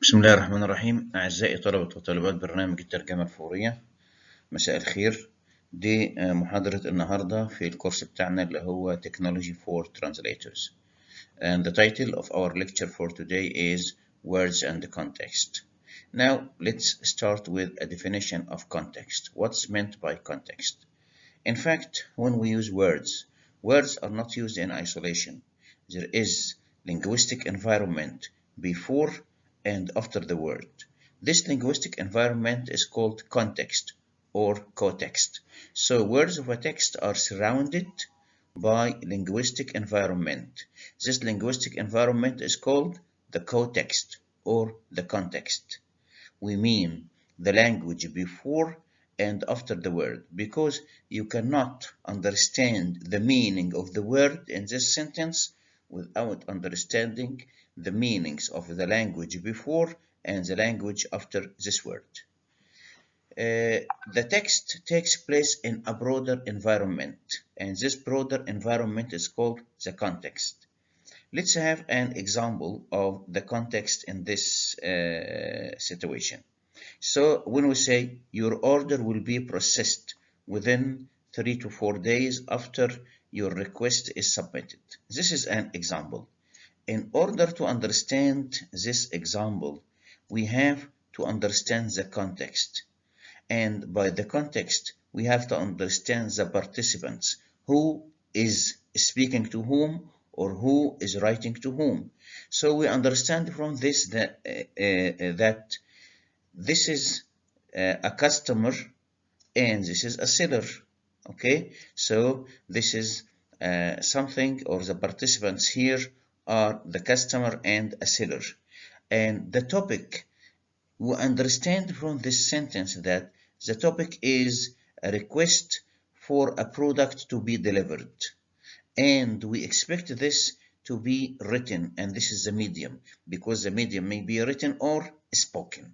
بسم الله الرحمن الرحيم. أعزائي طلبة وطالبات برنامج الترجمة الفورية، مساء الخير. دي محاضرة النهاردة في الكورس بتاعنا اللي هو Technology for Translators. And the title of our lecture for today is Words and Context. Now let's start with a definition of context. What's meant by context? In fact, when we use words, words are not used in isolation. There is linguistic environment before and after the word. This linguistic environment is called context or co-text. So words of a text are surrounded by linguistic environment. This linguistic environment is called the co-text or the context. We mean the language before and after the word, because you cannot understand the meaning of the word in this sentence without understanding the meanings of the language before and the language after this word. The text takes place in a broader environment, and this broader environment is called the context. Let's have an example of the context in this situation. So when we say your order will be processed within 3 to 4 days after your request is submitted. This is an example. In order to understand this example, we have to understand the context. And by the context, we have to understand the participants. Who is speaking to whom or who is writing to whom. So we understand from this that this is a customer and this is a seller. Okay, so this is something, or the participants here are the customer and a seller. And the topic, we understand from this sentence that the topic is a request for a product to be delivered, and we expect this to be written, and this is the medium, because the medium may be written or spoken.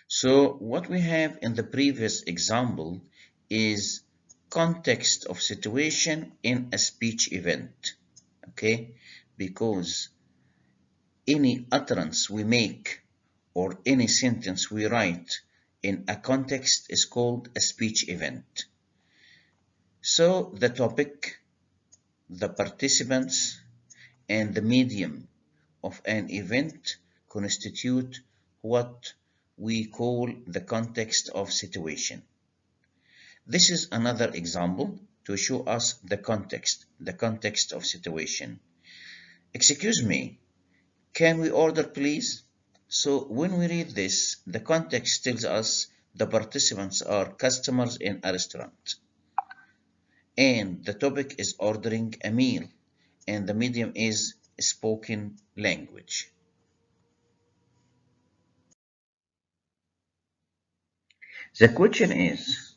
So what we have in the previous example is context of situation in a speech event, okay? Because any utterance we make or any sentence we write in a context is called a speech event. So the topic, the participants, and the medium of an event constitute what we call the context of situation. This is another example to show us the context of situation. Excuse me, can we order please? So when we read this, the context tells us the participants are customers in a restaurant, and the topic is ordering a meal, and the medium is spoken language. The question is,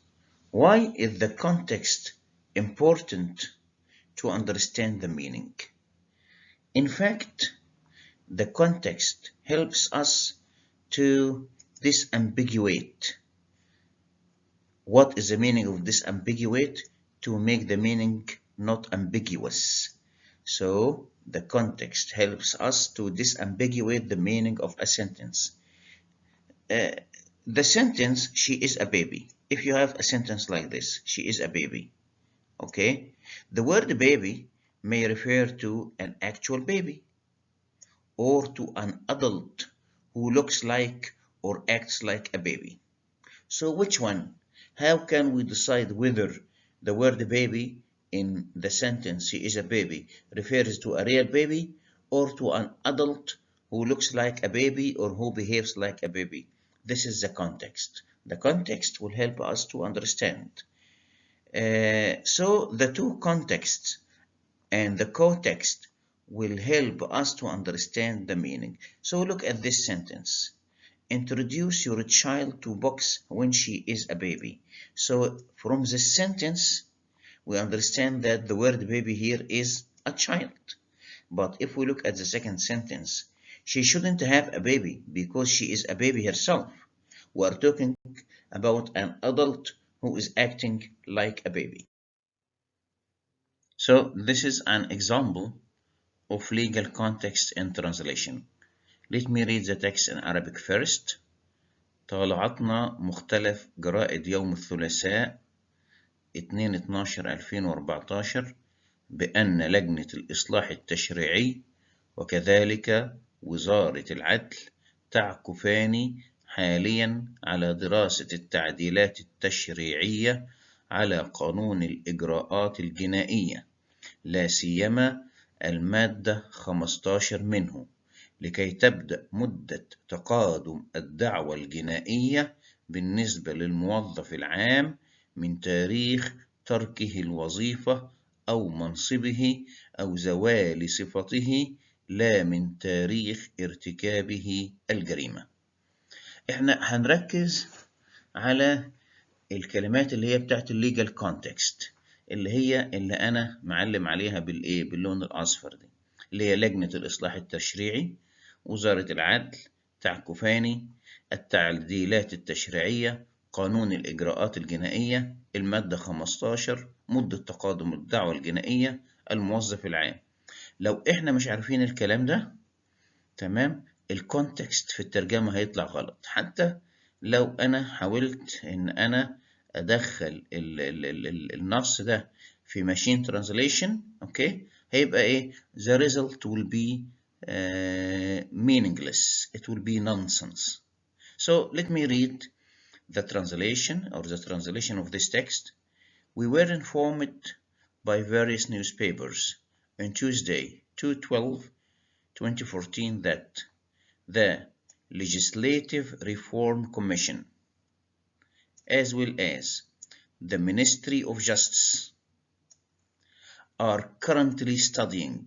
why is the context important to understand the meaning? In fact, the context helps us to disambiguate. What is the meaning of disambiguate? To make the meaning not ambiguous. So the context helps us to disambiguate the meaning of a sentence. The sentence, she is a baby. If you have a sentence like this, she is a baby, okay? The word baby may refer to an actual baby or to an adult who looks like or acts like a baby. So which one? How can we decide whether the word baby in the sentence she is a baby refers to a real baby or to an adult who looks like a baby or who behaves like a baby? This is the context. The context will help us to understand. So the two contexts and the co-text will help us to understand the meaning. So look at this sentence. Introduce your child to books when she is a baby. So from this sentence, we understand that the word baby here is a child. But if we look at the second sentence, she shouldn't have a baby because she is a baby herself. We are talking about an adult who is acting like a baby. So this is an example of legal context and translation. Let me read the text in Arabic first. طالعتنا مختلف جرائد يوم الثلاثاء 2/12/2014 بأن لجنة الإصلاح التشريعي وكذلك وزارة العدل تعكفان حاليا على دراسة التعديلات التشريعية على قانون الإجراءات الجنائية، لا سيما المادة 15 منه، لكي تبدأ مدة تقادم الدعوى الجنائية بالنسبة للموظف العام من تاريخ تركه الوظيفة أو منصبه أو زوال صفته، لا من تاريخ ارتكابه الجريمة. احنا هنركز على الكلمات اللي هي بتاعت الليجال كونتكست، اللي أنا معلم عليها باللون الأصفر دي، اللي هي لجنة الإصلاح التشريعي، وزارة العدل، تعكفان، التعديلات التشريعية، قانون الإجراءات الجنائية، المادة 15، مدة تقادم الدعوى الجنائية، الموظف العام. لو إحنا مش عارفين الكلام ده تمام، الكونتكست في الترجمة هيطلع غلط. حتى لو أنا حاولت إن أنا أدخل النص ده في ماشين ترانزليشن، أوكي، هيبقى إيه؟ The result will be meaningless. It will be nonsense. So let me read the translation of this text. We were informed by various newspapers on Tuesday, 2/12/2014, that the Legislative Reform Commission, as well as the Ministry of Justice, are currently studying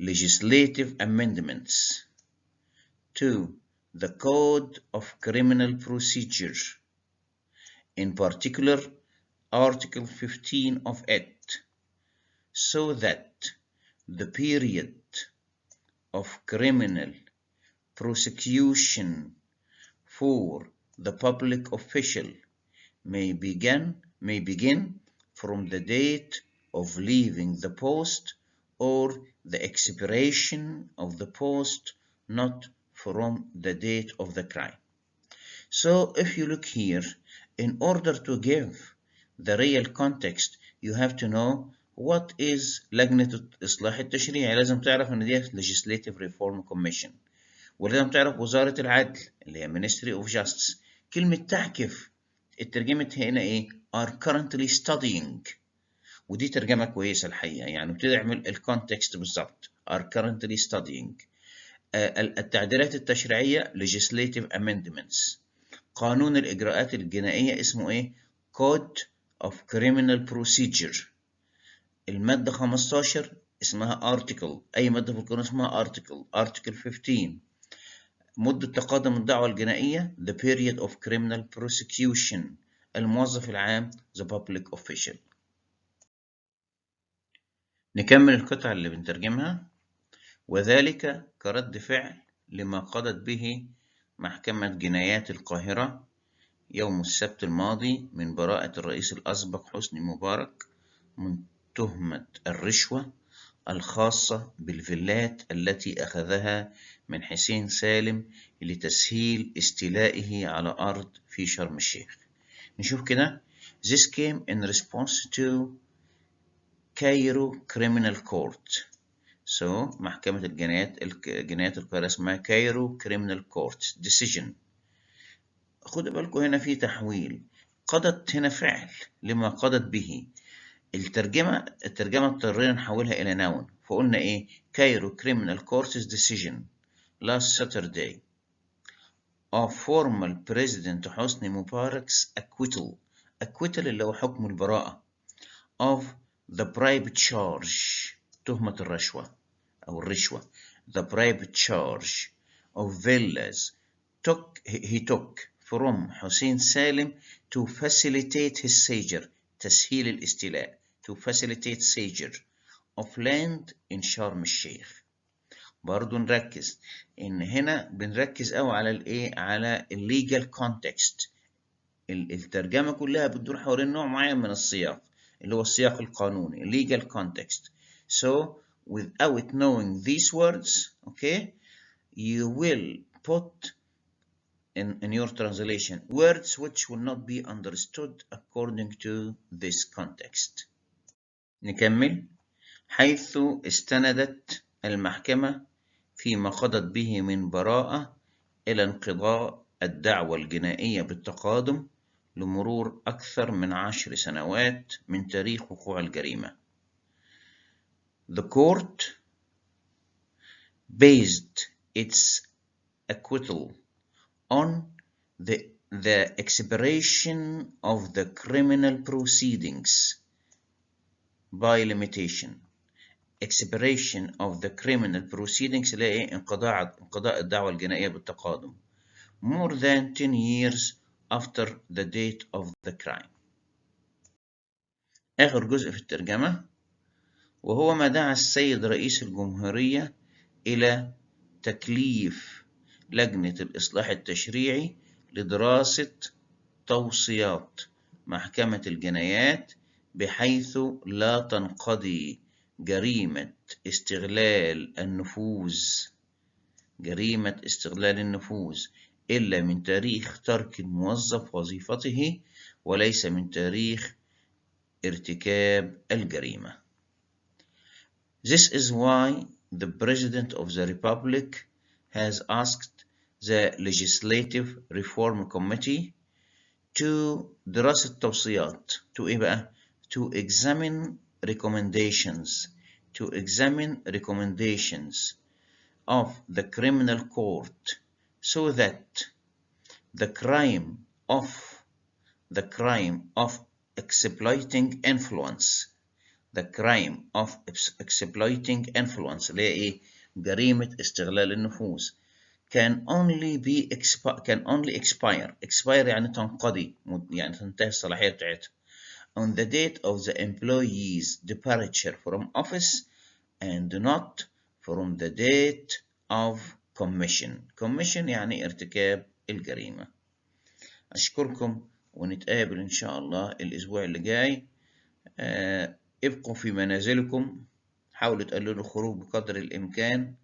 legislative amendments to the Code of Criminal Procedure, in particular Article 15 of it, so that the period of criminal prosecution for the public official may begin from the date of leaving the post or the expiration of the post, not from the date of the crime. So if you look here, in order to give the real context, you have to know what is لجنة الإصلاح التشريعي. لازم تعرف إن دي Legislative Reform Commission، ولازم تعرف وزارة العدل اللي هي Ministry of Justice. كلمة تعكف اترجمت هنا إيه؟ are currently studying، ودي ترجمة كويسة الحقيقة، يعني بتعمل الكونتكست بالظبط. are currently studying. التعديلات التشريعية legislative amendments. قانون الإجراءات الجنائية اسمه إيه؟ Code of Criminal Procedure. المادة 15 اسمها Article، أي مادة في القانون اسمها Article 15. مدة تقادم الدعوى الجنائية the period of criminal prosecution. الموظف العام the public official. نكمل القطعة اللي بنترجمها. وذلك كرد فعل لما قضت به محكمة جنايات القاهرة يوم السبت الماضي من براءة الرئيس الأسبق حسني مبارك من تهمة الرشوة الخاصة بالفيلات التي أخذها من حسين سالم لتسهيل استيلائه على أرض في شرم الشيخ. نشوف كده. This came in response to Cairo Criminal Court. So محكمة الجنايات القاهرة اسمها Cairo Criminal Court Decision. خدوا بالكم هنا في تحويل، قضت هنا فعل لما قضت به. الترجمة اضطرينا نحولها إلى noun، فقلنا إيه؟ Cairo Criminal Court's decision last Saturday of former President حسني مبارك's acquittal اللي هو حكم البراءة of the bribe charge تهمة الرشوة أو الرشوة the bribe charge of villas he took from حسين سالم to facilitate his seizure تسهيل الاستيلاء to facilitate seizure of land in شرم الشيخ. برضو نركز إن هنا بنركز أوي على الإيه؟ على legal context. الترجمة كلها بتدور حوالين نوع معين من السياق اللي هو السياق القانوني legal context. So without knowing these words, okay, you will put in your translation words which will not be understood according to this context. نكمل. حيث استندت المحكمة فيما قضت به من براءة إلى انقضاء الدعوى الجنائية بالتقادم لمرور أكثر من 10 سنوات من تاريخ وقوع الجريمة. The court based its acquittal on the expiration of the criminal proceedings by limitation. expiration of the criminal proceedings اللي هي انقضاء الدعوى الجنائية بالتقادم more than 10 years after the date of the crime. آخر جزء في الترجمة، وهو ما دعا السيد رئيس الجمهورية إلى تكليف لجنة الإصلاح التشريعي لدراسة توصيات محكمة الجنايات بحيث لا تنقضي جريمة استغلال النفوذ إلا من تاريخ ترك الموظف وظيفته وليس من تاريخ ارتكاب الجريمة. This is why the President of the Republic has asked the Legislative Reform Committee to دراسة توصيات to إيه بقى؟ to examine recommendations of the criminal court so that the crime of exploiting influence اللي هي إيه؟ جريمة استغلال النفوذ can only expire يعني تنقضي، يعني تنتهي الصلاحية بتاعتها on the date of the employee's departure from office and not from the date of commission يعني ارتكاب الجريمة. أشكركم ونتقابل إن شاء الله الأسبوع اللي جاي. ابقوا في منازلكم، حاولوا تقللوا الخروج بقدر الإمكان،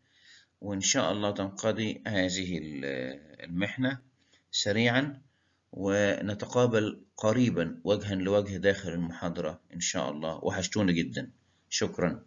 وإن شاء الله تنقضي هذه المحنة سريعا، ونتقابل قريبا وجها لوجه داخل المحاضرة إن شاء الله. وحشتوني جدا. شكرا.